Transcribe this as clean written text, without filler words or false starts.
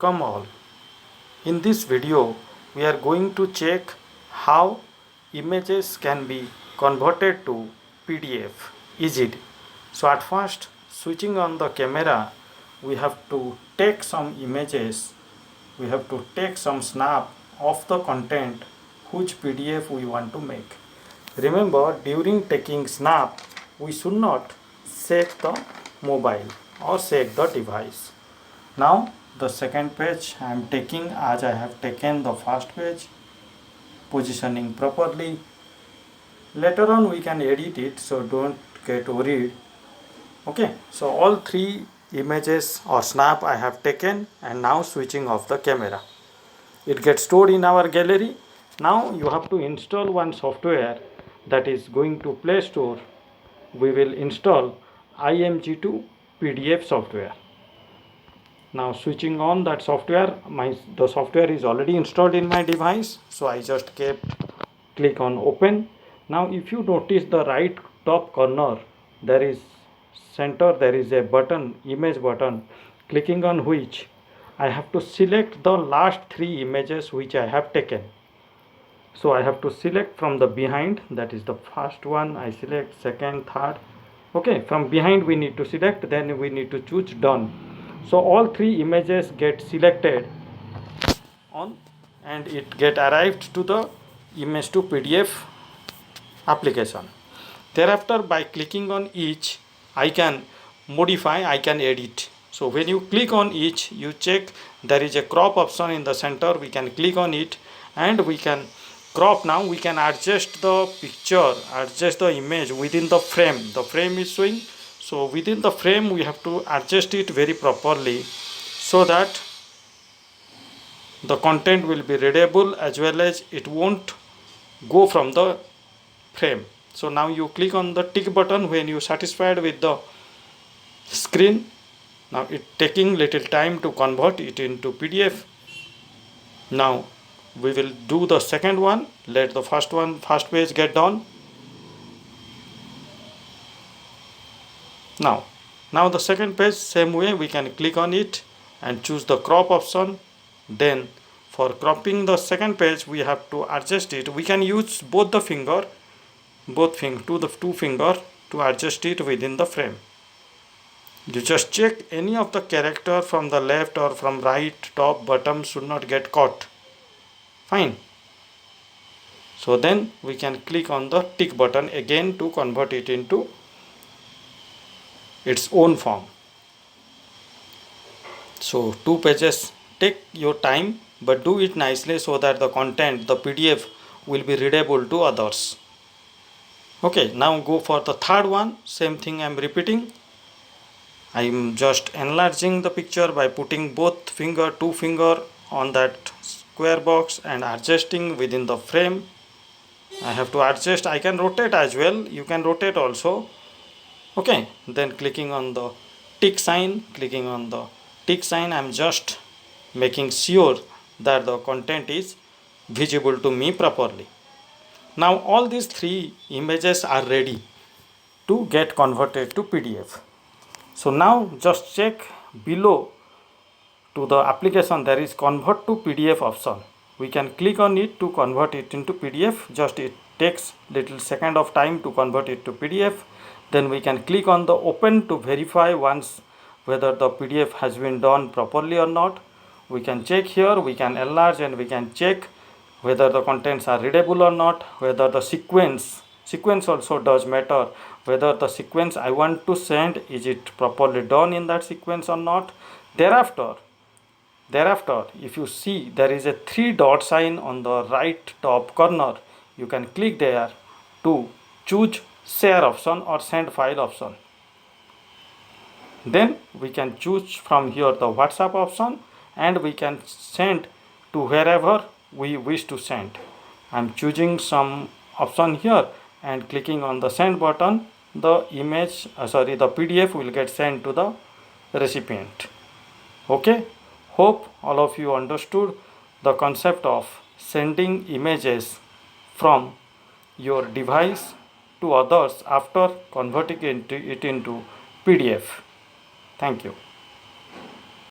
welcome all. In this video, we are going to check how images can be converted to PDF easily. So at first, switching on the camera, we have to take some images. We have to take some snap of the content which PDF we want to make. Remember, during taking snap, we should not shake the mobile or shake the device. Now the second page I am taking as I have taken the first page, positioning properly. Later on we can edit it, so don't get worried. Okay, so all three images or snap I have taken, and now switching off the camera. It gets stored in our gallery. Now you have to install one software that is going to Play Store. We will install IMG2 PDF software. Now switching on that software, the software is already installed in my device, so I just click on open. Now if you notice the right top corner, there is a button, image button, clicking on which I have to select the last three images which I have taken. So I have to select from the behind, that is the first one I select, second, third. Okay, from behind we need to select, then we need to choose done. So all three images get selected on, and it get arrived to the image to PDF application. Thereafter, by clicking on each, I can modify, I can edit. So when you click on each, you check there is a crop option in the center. We can click on it and we can crop. Now we can adjust the picture, adjust the image within the frame. The frame is showing, so within the frame we have to adjust it very properly so that the content will be readable as well as it won't go from the frame. So now you click on the tick button when you satisfied with the screen. Now it taking little time to convert it into PDF. Now we will do the second one. Let the first page get done. Now the second page, same way we can click on it and choose the crop option. Then for cropping the second page, we have to adjust it. We can use both the two finger to adjust it within the frame. You just check any of the character from the left or from right, top, bottom should not get caught. Fine. So then we can click on the tick button again to convert it into its own form. So 2 pages, take your time, but do it nicely so that the content, the PDF, will be readable to others. Okay, now go for the third one. Same thing I am repeating. I am just enlarging the picture by putting two finger on that square box and adjusting within the frame. I have to adjust. I can rotate as well. You can rotate also. Okay, then clicking on the tick sign. I am just making sure that the content is visible to me properly. Now all these three images are ready to get converted to PDF. So now just check below to the application, there is convert to PDF option. We can click on it to convert it into PDF. Just it takes little second of time to convert it to PDF. Then we can click on the open to verify once whether the PDF has been done properly or not. We can check here, we can enlarge, and we can check whether the contents are readable or not, whether the sequence also does matter, whether the sequence I want to send, is it properly done in that sequence or not. Thereafter, if you see there is a 3 dot sign on the right top corner, you can click there to choose share option or send file option. Then we can choose from here the WhatsApp option, and we can send to wherever we wish to send. I am choosing some option here and clicking on the send button. The the PDF will get sent to the recipient. Okay, hope all of you understood the concept of sending images from your device to others after converting it into PDF. Thank you.